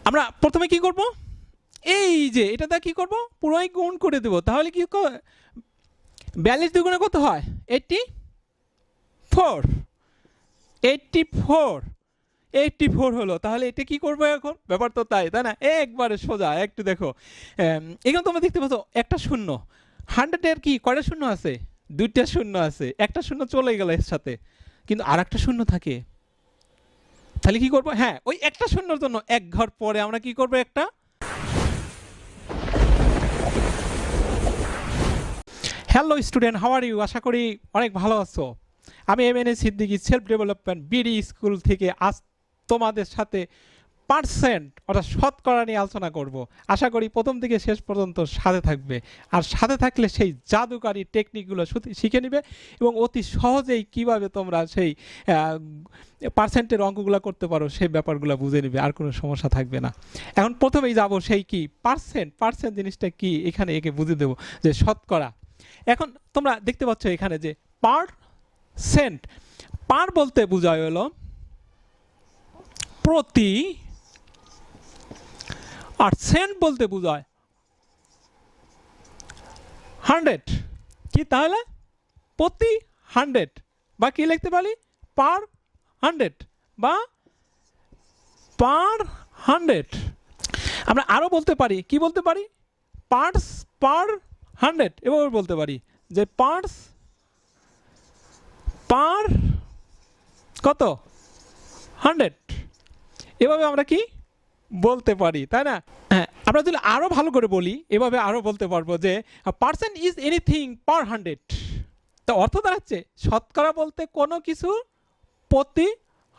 আমরা প্রথমে কি করব, এই যে এটা দা কি করব, পুরোই গুণ করে দেব। তাহলে কি 42 দুগুণে কত হয়? 84। 84 হলো। তাহলে এটা কি করবো এখন? ব্যাপার তো তাই না? একবারে সোজা। একটু দেখো, এখানে তোমরা দেখতে পাচ্ছ একটা শূন্য। 100 এর কি কয়টা শূন্য আছে? দুইটা শূন্য আছে। একটা শূন্য চলে গেল এর সাথে, কিন্তু আর একটা শূন্য থাকে। তাহলে কি করবো? হ্যাঁ, ওই একটা শূন্যর জন্য এক ঘর পরে আমরা কি করবো? একটা hello student, how are you? আশা করি অনেক ভালো আছো। আমি MNA Siddiqui, self development BD school থেকে আজ তোমাদের সাথে পার্সেন্ট অর্থাৎ শতকরা নিয়ে আলোচনা করব। আশা করি প্রথম থেকে শেষ পর্যন্ত সাথে থাকবে, আর সাথে থাকলে সেই জাদুকারী টেকনিকগুলো শিখে নিবে এবং অতি সহজেই কিভাবে তোমরা সেই পার্সেন্টের অঙ্কগুলো করতে পারো সেই ব্যাপারগুলো বুঝে নিবে, আর কোনো সমস্যা থাকবে না। এখন প্রথমেই যাব সেই কি পার্সেন্ট জিনিসটা কি, এখানে একে বুঝে দেবো যে শতকরা। এখন তোমরা দেখতে পাচ্ছ এখানে যে পারসেন্ট, পার বলতে বোঝায় হলো প্রতি, আর সেন্ট বলতে বোঝায় 100। কি তাহলে? প্রতি 100, বা কি লিখতে পারি? পার 100 বা পার 100। আমরা আরো বলতে পারি, কি বলতে পারি? পার্টস পার 100 এভাবে বলতে পারি যে পার্টস পার কত? 100। এভাবে আমরা কি বলতে পারি, তাই না? হ্যাঁ, আমরা যদি আরো ভালো করে বলি এভাবে আরো বলতে পারবো যে পার্সেন্ট ইজ এনিথিং পার 100। তো অর্থ দাঁড়াচ্ছে শতকরা বলতে কোনো কিছু প্রতি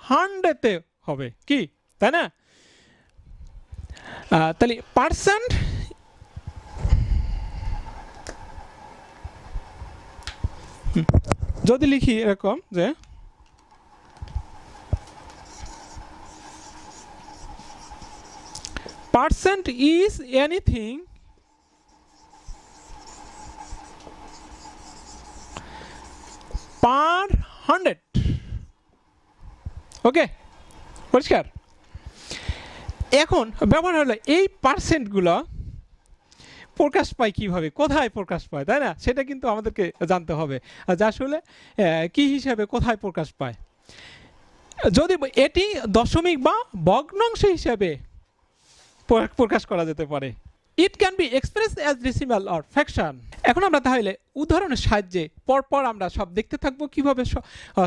100-এ হবে, কি তাই না? তাহলে পার্সেন্ট যদি লিখি এরকম যে পার্সেন্ট ইজ এনিথিং পার 100। ওকে, পরিষ্কার? এখন ব্যাপার হলো এই পার্সেন্টগুলো প্রকাশ পায় কিভাবে, কোথায় প্রকাশ পায়, তাই না? সেটা কিন্তু আমাদেরকে জানতে হবে যে আসলে কি হিসাবে কোথায় প্রকাশ পায়। যদি এটি দশমিক বা ভগ্নাংশ হিসাবে প্রকাশ করা যেতে পারে, it can be express as decimal or fraction. এখন আমরা তাহলে উদাহরণের সাহায্যে পরপর আমরা সব দেখতে থাকবো কিভাবে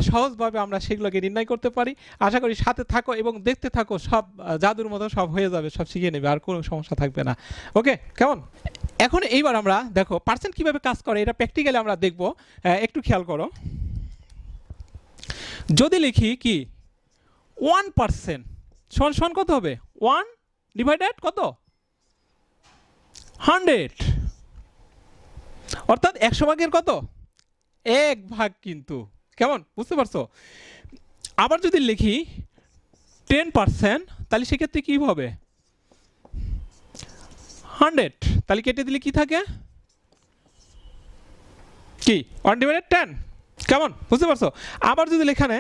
সহজভাবে আমরা সেগুলোকে নির্ণয় করতে পারি। আশা করি সাথে থাকো এবং দেখতে থাকো, সব জাদুর মতো সব হয়ে যাবে, সব শিখে নেবে, আর কোনো সমস্যা থাকবে না। ওকে, কেমন? এখন এইবার আমরা দেখো পার্সেন্ট কিভাবে কাজ করে, এটা প্র্যাকটিক্যালি আমরা দেখবো। একটু খেয়াল করো, যদি লিখি কি 1% সমান কত হবে? 1 ডিভাইডেড কত? 100, অর্থাৎ 100 ভাগের কত? 1 ভাগ। কিন্তু কেমন বুঝতে পারছো? আবার যদি লিখি 10%, তাহলে সেক্ষেত্রে কি হবে? 100, তাহলে কেটে দিলে কি থাকে? কি 1 ডিভাইডেড 10। কেমন বুঝতে পারছো? আবার যদি এখানে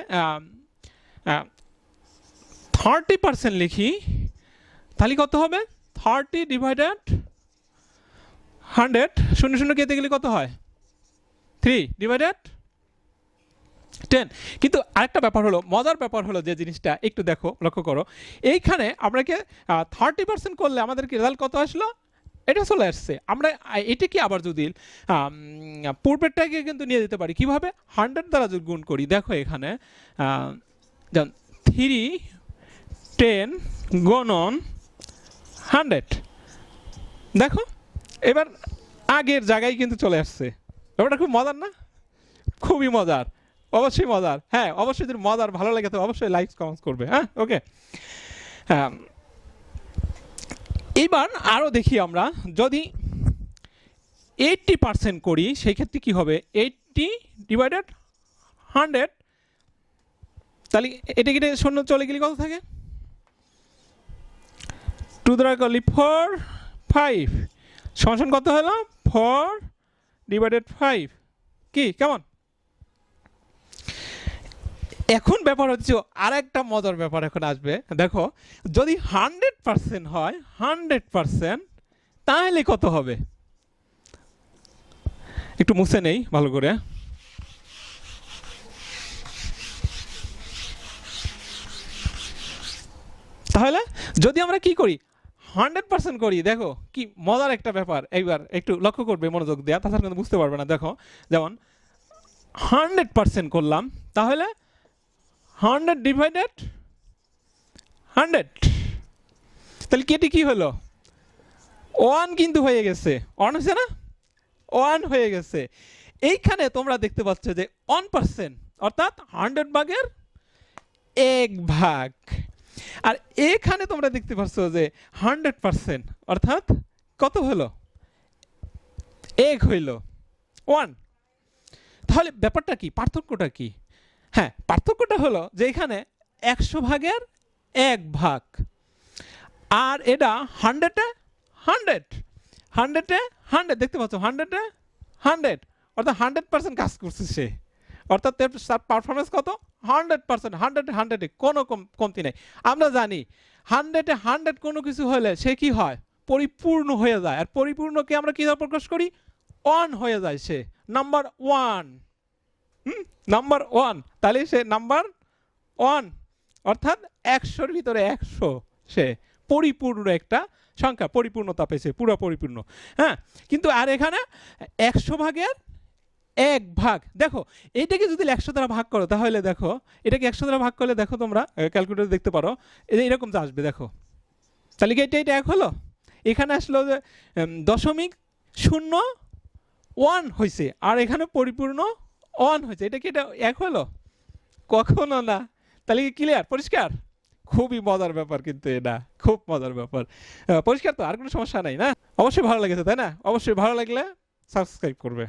30% লিখি, তাহলে কত হবে? 30 ডিভাইডেড 100, শূন্য শূন্য কেটে গেলে কত হয়? 3 ডিভাইডেড 10। কিন্তু আরেকটা ব্যাপার হলো, মজার ব্যাপার হলো যে জিনিসটা একটু দেখো, লক্ষ্য করো, এইখানে আপনাকে 30% করলে আমাদেরকে রেজাল্ট কত আসলো? এটা চলে আসছে। আমরা এটা কি আবার যদি পূর্বেরটাকে কিন্তু নিয়ে যেতে পারি কিভাবে? 100 দ্বারা যদি গুণ করি, দেখো এখানে যেমন 3 10 গুণন 100, দেখো এবার আগের জায়গায় কিন্তু চলে আসছে। ব্যাপারটা খুব মজার না? খুবই মজার, অবশ্যই মজার। হ্যাঁ, অবশ্যই যদি মজার ভালো লাগে তো অবশ্যই লাইক কমেন্টস করবে। হ্যাঁ, ওকে। এবার আরও দেখি আমরা, যদি 80% করি সেই ক্ষেত্রে কি হবে? 80 ডিভাইডেড 100, তাহলে এটা কেটে শূন্য চলে গেলে কত থাকে? 2 দ্বারা করলে 4 5 সমান কত হলো? 4 ডিভাইডেড 5। কি কেমন? এখন ব্যাপার হচ্ছে আর একটা মজার ব্যাপার এখন আসবে। দেখো যদি 100% হয় 100%, তাহলে কত হবে? একটু মুছে নেই ভালো করে। তাহলে যদি আমরা কি করি 100% করি, দেখো কি মজার একটা ব্যাপার। এইবার একটু লক্ষ্য করবে, মনোযোগ দেওয়া, তাছাড়া কিন্তু বুঝতে পারবে না। দেখো যেমন 100% করলাম, তাহলে 100 ডিভাইডেড 100, তাহলে কেটে কি হলো? 1 কিন্তু হয়ে গেছে। 1 হয়েছে না? 1 হয়ে গেছে। এইখানে তোমরা দেখতে পাচ্ছ যে 1%, অর্থাৎ 100 ভাগের 1 ভাগ। আর এখানে তোমরা দেখতে পাচ্ছ যে 100%, অর্থাৎ কত হলো? 1 হইল 1। তাহলে ব্যাপারটা কি, পার্থক্যটা কি? হ্যাঁ, পার্থক্যটা হলো যে এখানে 100 ভাগের 1 ভাগ, আর এটা 100-এ 100, 100-এ 100, দেখতে পাচ্ছ 100-এ 100, অর্থাৎ 100% কাজ করছে সে। অর্থাৎ তার পারফরমেন্স কত? 100%, 100-এ 100-এ কোনো কমতি নেই। আমরা জানি 100-এ 100 কোনো কিছু হলে সে কি হয়? পরিপূর্ণ হয়ে যায়। আর পরিপূর্ণকে আমরা কীভাবে প্রকাশ করি? 1 হয়ে যায় সে, নাম্বার 1। নাম্বার 1, তাহলে সে নাম্বার 1, অর্থাৎ 100-র ভিতরে 100, সে পরিপূর্ণ একটা সংখ্যা, পরিপূর্ণতা পেয়েছে, পুরো পরিপূর্ণ। হ্যাঁ, কিন্তু আর এখানে 100 ভাগের 1 ভাগ। দেখো এইটাকে যদি 100 দ্বারা ভাগ করো, তাহলে দেখো এটাকে 100 দ্বারা ভাগ করলে দেখো তোমরা ক্যালকুলেটর দেখতে পারো, এরকম যা আসবে। দেখো তাহলে কি এটা 1 হলো? এখানে আসলো যে 0.01 হয়েছে, আর এখানে পরিপূর্ণ 1 হয়েছে। এটা কি এটা 1 হলো? কখনো না। তাহলে কি ক্লিয়ার, পরিষ্কার? খুবই মজার ব্যাপার, কিন্তু এটা খুব মজার ব্যাপার। পরিষ্কার তো? আর কোনো সমস্যা নাই না? অবশ্যই ভালো লেগেছে, তাই না? অবশ্যই ভালো লাগলে সাবস্ক্রাইব করবে।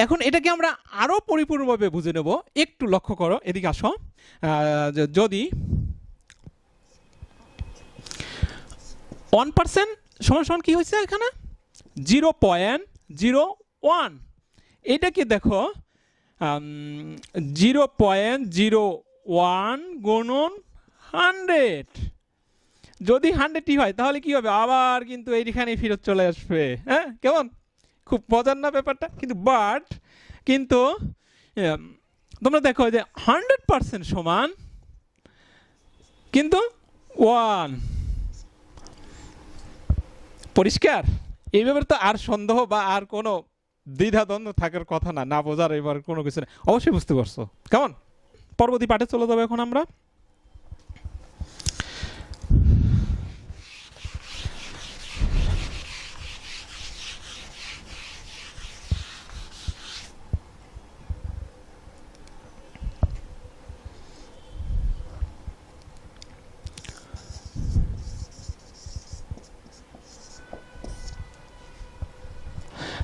এখন এটাকে আমরা আরো পরিপূর্ণভাবে বুঝে নেব। একটু লক্ষ্য করো, এদিকে আসো। যদি 1% সমান সমান কি হয়েছে এখানে? 0.01। এটাকে দেখো 0.01 গুণন 100। যদি 100ই হয় তাহলে কি হবে? আবার কিন্তু এইখানেই ফেরত চলে আসবে। হ্যাঁ, কেমন? খুব মজার না ব্যাপারটা? কিন্তু বাট কিন্তু তোমরা দেখো যে 100% সমান কিন্তু 1। পরিষ্কার? এই ব্যাপারে তো আর সন্দেহ বা আর কোনো দ্বিধাদ্বন্দ্ব থাকার কথা না, না বোঝার এবার কোনো কিছু না। অবশ্যই বুঝতে পারছো। কেমন? পরবর্তী পাঠে চলে যাবো এখন আমরা।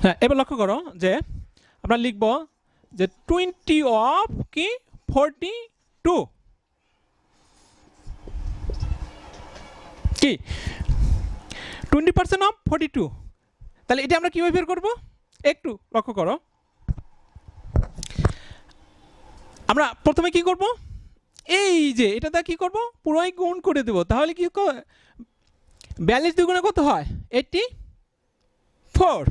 হ্যাঁ, এবার লক্ষ্য করো যে আমরা লিখব যে 20 অফ কি 42, কি 20% অফ 42। তাহলে এটা আমরা কিভাবে বের করব? একটু লক্ষ্য করো। আমরা প্রথমে কি করব? এই যে এটা দা কি করব? পুরোই গুণ করে দেব। তাহলে কি 42 দুগুণে কত হয়? 84।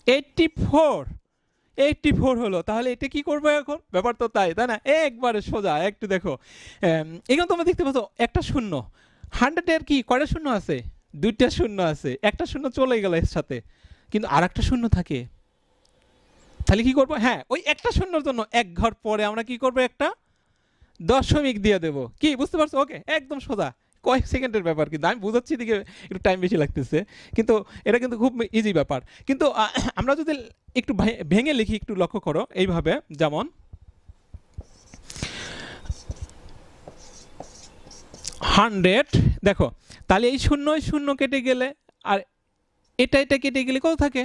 84 হলো। তাহলে এটা কি করবো এখন? ব্যাপার তো তাই না? একবারে সোজা। একটু দেখো এখানে তোমরা দেখতে পাচ্ছ একটা শূন্য। 100-এর কি কয়টা শূন্য আছে? 2টা শূন্য আছে। একটা শূন্য চলে গেল এর সাথে, কিন্তু আর একটা শূন্য থাকে। তাহলে কি করবো? হ্যাঁ, ওই একটা শূন্যর জন্য এক ঘর পরে আমরা কি করবো? একটা দশমিক দিয়ে দেবো। কি বুঝতে পারছো? ওকে, একদম সোজা, কয়েক সেকেন্ডের ব্যাপার। কিন্তু আমি বুঝাচ্ছি দিকে একটু টাইম বেশি লাগতেছে, কিন্তু এটা কিন্তু খুব ইজি ব্যাপার। কিন্তু আমরা যদি একটু ভেঙে লিখি, একটু লক্ষ্য করো এইভাবে, যেমন 100, দেখো তাহলে এই শূন্য শূন্য কেটে গেলে আর এটা কেটে গেলে কত থাকে?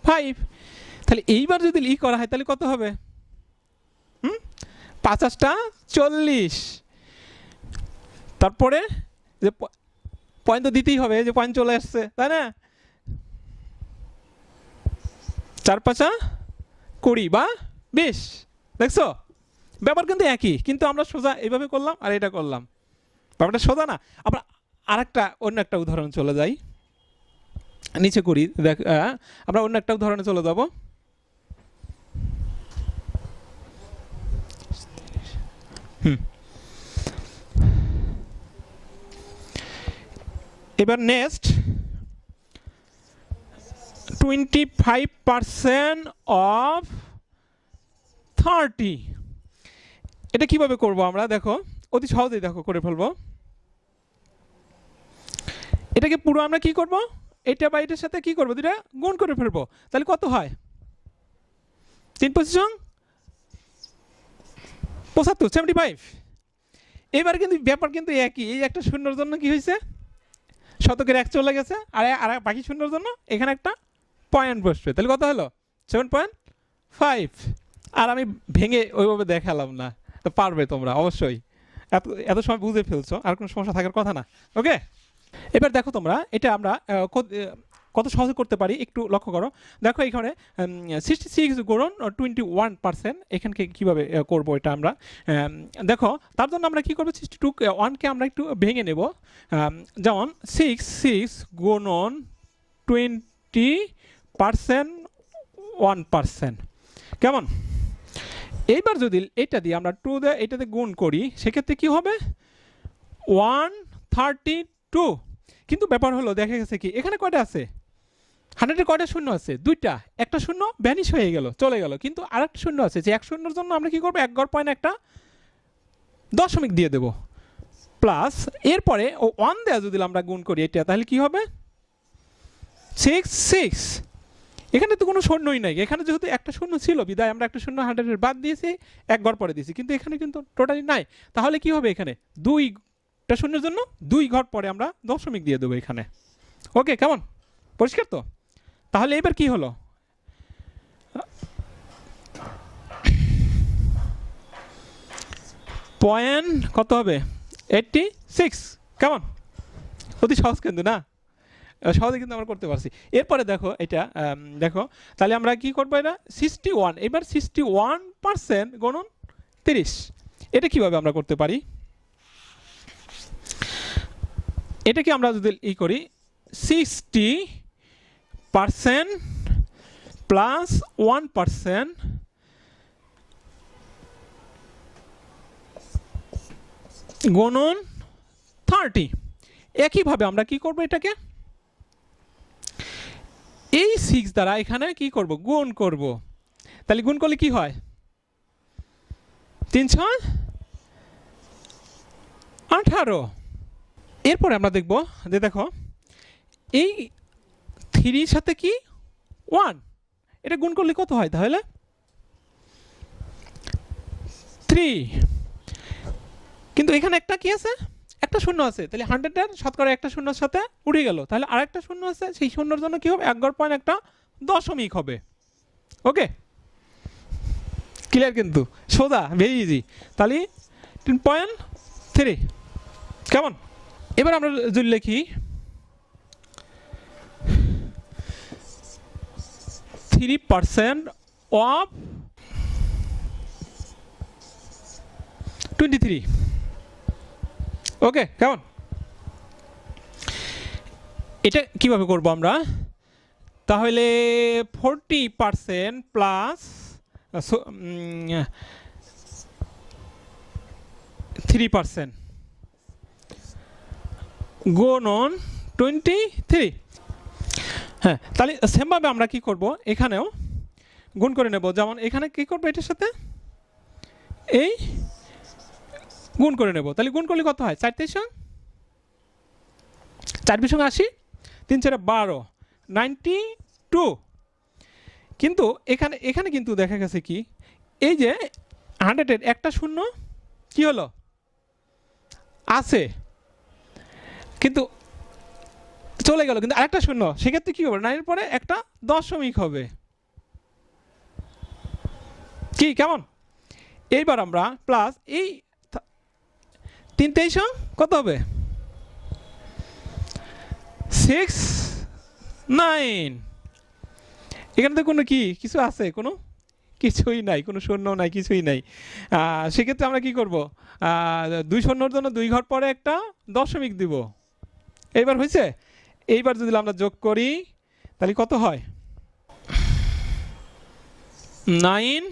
5। তাহলে এইবার যদি ই করা হয় তাহলে কত হবে? 50টা 40। তারপরে যে পয়েন্ট তো দিতেই হবে, যে পয়েন্ট চলে আসছে, তাই না? 4 5 20 বা 20। দেখছো ব্যাপার কিন্তু একই, কিন্তু আমরা সোজা এইভাবে করলাম আর এটা করলাম, ব্যাপারটা সোজা না। আমরা আরেকটা অন্য একটা উদাহরণ চলে যাই, নিচে করি দেখ, আমরা অন্য একটা উদাহরণে চলে যাব। এবার নেক্সট 25% অফ 30, এটা কিভাবে করব আমরা? দেখো অতি সহজেই দেখো করে ফেলবো। এটাকে পুরো আমরা কি করব, এটা বা এটার সাথে কি করব, দুটা গুণ করে ফেলবো। তাহলে কত হয়? 3 25 75, 75। এবার কিন্তু ব্যাপার কিন্তু একই, এই একটা শূন্যর জন্য কি হয়েছে, শতকের 1 চলে গেছে, আর বাকি শূন্যর জন্য এখানে একটা পয়েন্ট বসবে। তাহলে কত হলো? 7.5। আর আমি ভেঙে ওইভাবে দেখালাম না, তো পারবে তোমরা অবশ্যই, এত এত সময় বুঝে ফেলছো, আর কোনো সমস্যা থাকার কথা না। ওকে, এবার দেখো তোমরা এটা আমরা কত সহজে করতে পারি একটু লক্ষ্য করো। দেখো এখানে 66 গুণন 21%, এখানকে কীভাবে করবো এটা আমরা দেখো। তার জন্য আমরা কী করবো, 62 আমরা একটু ভেঙে নেব। যেমন 6 গুণন 20% 1%, কেমন? এইবার যদি এটা দিয়ে আমরা 2 দিয়ে এটাতে গুণ করি, সেক্ষেত্রে কি হবে? 132। কিন্তু ব্যাপার হলো দেখা গেছে কি, এখানে কয়টা আছে? 100-এর কয়টা শূন্য আছে? 2টা। একটা শূন্য ভ্যানিশ হয়ে গেল, চলে গেল, কিন্তু আরেকটা শূন্য আছে, যে এক শূন্যর জন্য আমরা কি করবো, এক গড় পয়েন্ট একটা দশমিক দিয়ে দেব প্লাস। এরপরে ও 1 দেওয়া যদি আমরা গুণ করি এটা, তাহলে কি হবে? 6। এখানে তো কোনো শূন্যই নাই, এখানে যেহেতু একটা শূন্য ছিল বিদায় আমরা একটা শূন্য 100-এর বাদ দিয়েছি, এক ঘর পরে দিয়েছি, কিন্তু এখানে কিন্তু টোটালি নাই। তাহলে কি হবে, এখানে 2টা শূন্যের জন্য 2 ঘর পরে আমরা দশমিক দিয়ে দেবো এখানে। ওকে, কেমন? পরিষ্কার তো? তাহলে এবার কি হলো, পয়েন্ট কত হবে? 86। কেমন? অতি সহজ কিন্তু না, সহজে কিন্তু আমরা করতে পারছি। এরপরে দেখো এটা দেখো, তাহলে আমরা কি করবো, এটা 61। এবার 61% গণন 30, এটা কিভাবে আমরা করতে পারি? এটাকে আমরা যদি করি 60% প্লাস 1% গণন 30, একইভাবে আমরা কি করবো, এটাকে এই 6 দ্বারা এখানে কি করব, গুণ করব। তাহলে গুণ করলে কি হয়? 318। এরপরে আমরা দেখব যে দেখো এই 3 সাথে কি 1, এটা গুণ করলে কত হয়? তাহলে 3, কিন্তু এখানে একটা কি আছে, একটা শূন্য আছে, তাহলে 100-এর শতকরা একটা শূন্যর সাথে উড়ে গেল, তাহলে আরেকটা শূন্য আছে, সেই শূন্যর জন্য কি হবে, এক গড় পয়েন্ট একটা দশমিক হবে। ওকে, ক্লিয়ার? কিন্তু সোজা, ভেরি ইজি। তাহলে 3.3, কেমন? এবার আমরা যদি লিখি 3% অফ 23। ওকে, কেমন? এটা কিভাবে করব আমরা? তাহলে 40% প্লাস 3% গুণন 23। হ্যাঁ, তাহলে সেমভাবে আমরা কি করব, এখানেও গুণ করে নেব। যেমন এখানে কি করবো, এটার সাথে এই গুণ করে নেব। তাহলে গুণ করলে কত হয়? 4 3 80, 3 4 12, 92। কিন্তু এখানে কিন্তু দেখা গেছে কি, এই যে 100-এর একটা শূন্য কি হলো, আছে, কিন্তু চলে গেল, কিন্তু আরেকটা শূন্য, সেক্ষেত্রে কি হবে, 9-এর পরে একটা দশমিক হবে। কি, কেমন? এইবার আমরা প্লাস এই 3 23 কত হবে, 6 9। এখানে তো কোনো কি কিছু আছে, কোনো কিছুই নাই, কোনো শূন্য নাই, কিছুই নাই। সেক্ষেত্রে আমরা কি করব, 2 শূন্যর জন্য 2 ঘর পরে একটা দশমিক দিব। এইবার হয়েছে। এইবার যদি আমরা যোগ করি তাহলে কত হয়, 9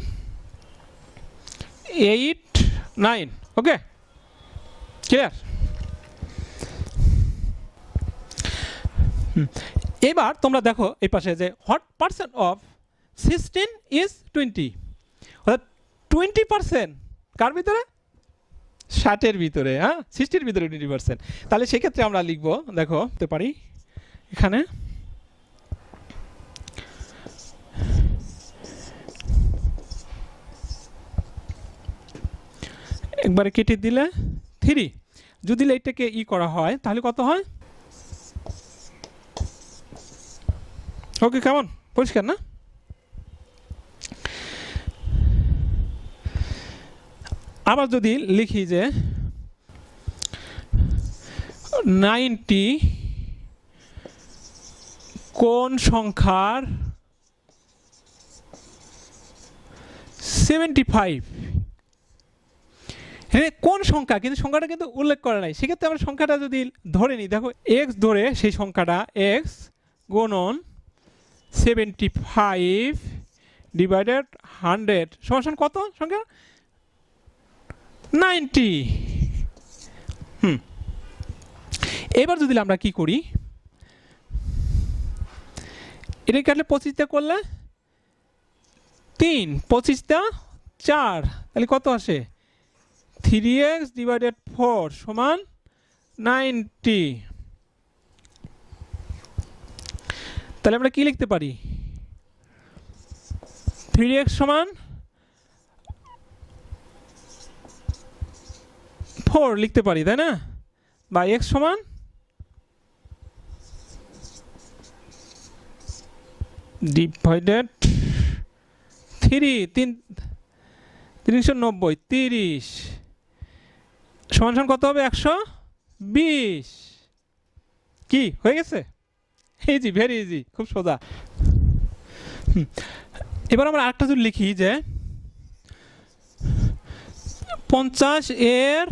8 9। ওকে, ক্লিয়ার? এবার তোমরা দেখো এই পাশে যে হোয়াট পার্সেন্ট অফ 16 ইজ 20, অর্থাৎ 20% কার ভিতরে, 60-এর ভিতরে। হ্যাঁ, 60-এর ভিতরে 20%। তাহলে সেক্ষেত্রে আমরা লিখবো, দেখো হতে পারি এখানে একবারে কেটে দিলে 3, যদি এইটাকে করা হয় তাহলে কত হয়? ওকে, কেমন পরিষ্কার না? আবার যদি লিখি যে 90 কোন সংখ্যার 75, হ্যাঁ কোন সংখ্যা, কিন্তু সংখ্যাটা কিন্তু উল্লেখ করা নাই। সেক্ষেত্রে আমরা সংখ্যাটা যদি ধরে নিই, দেখো এক্স ধরে সেই সংখ্যাটা এক্স গুণন 75 ডিভাইডেড 100 সমান কত সংখ্যা, 90। এবার যদি আমরা কি করি, এটা কাটলে 25 করলে 3, 25 4, তাহলে কত আসে, 3x ডিভাইডেড 4 সমান 90। তাহলে আমরা কি লিখতে পারি, 3x সমান 4 লিখতে পারি, তাই না? বা x সমান ডিভাইডেড 3 390 30 সমান সমান কত হবে, 120। কি হয়ে গেছে? ইজি, ভেরি ইজি, খুব সোজা। এবার আমরা আরেকটা যদি লিখি যে 50 এর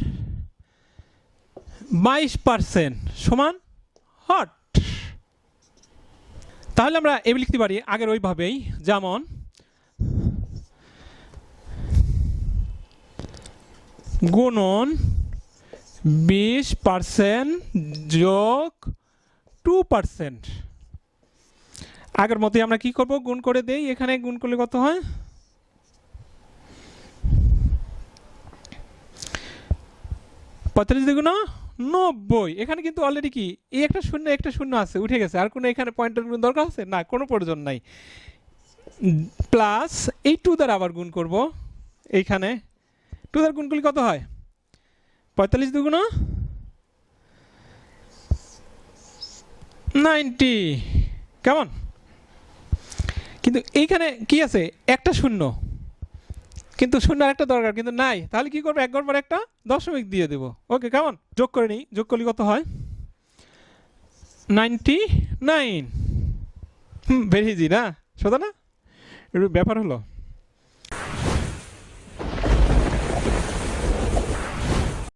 22% সমান হট, তাহলে আমরা এবার লিখতে পারি আগের ওইভাবেই, যেমন গুণন 20% যোগ 2%। আগের মতোই আমরা কি করব, গুণ করে দেই। এখানে গুণ করলে কত হয়, 45 দ্বিগুণ 90। এখানে কিন্তু অলরেডি কি এই একটা শূন্য আছে, উঠে গেছে। আর কোনো এখানে পয়েন্টের গুণ দরকার আছে না, কোনো প্রয়োজন নাই। প্লাস এই 2 দ্বারা আবার গুণ করব, এইখানে 2 দ্বারা গুণ করলে কত হয়, 45 দ্বিগুণ 90। কেমন? কিন্তু এইখানে কি আছে, একটা শূন্য, কিন্তু শূন্য একটা দরকার কিন্তু নাই। তাহলে কি করবো, এক ঘর পর একটা দশমিক দিয়ে দেব। ওকে, কেমন? যোগ করে নিই, যোগ করলে কত হয়, 99। ভেরি ইজি না, সোজা না? ব্যাপার হলো।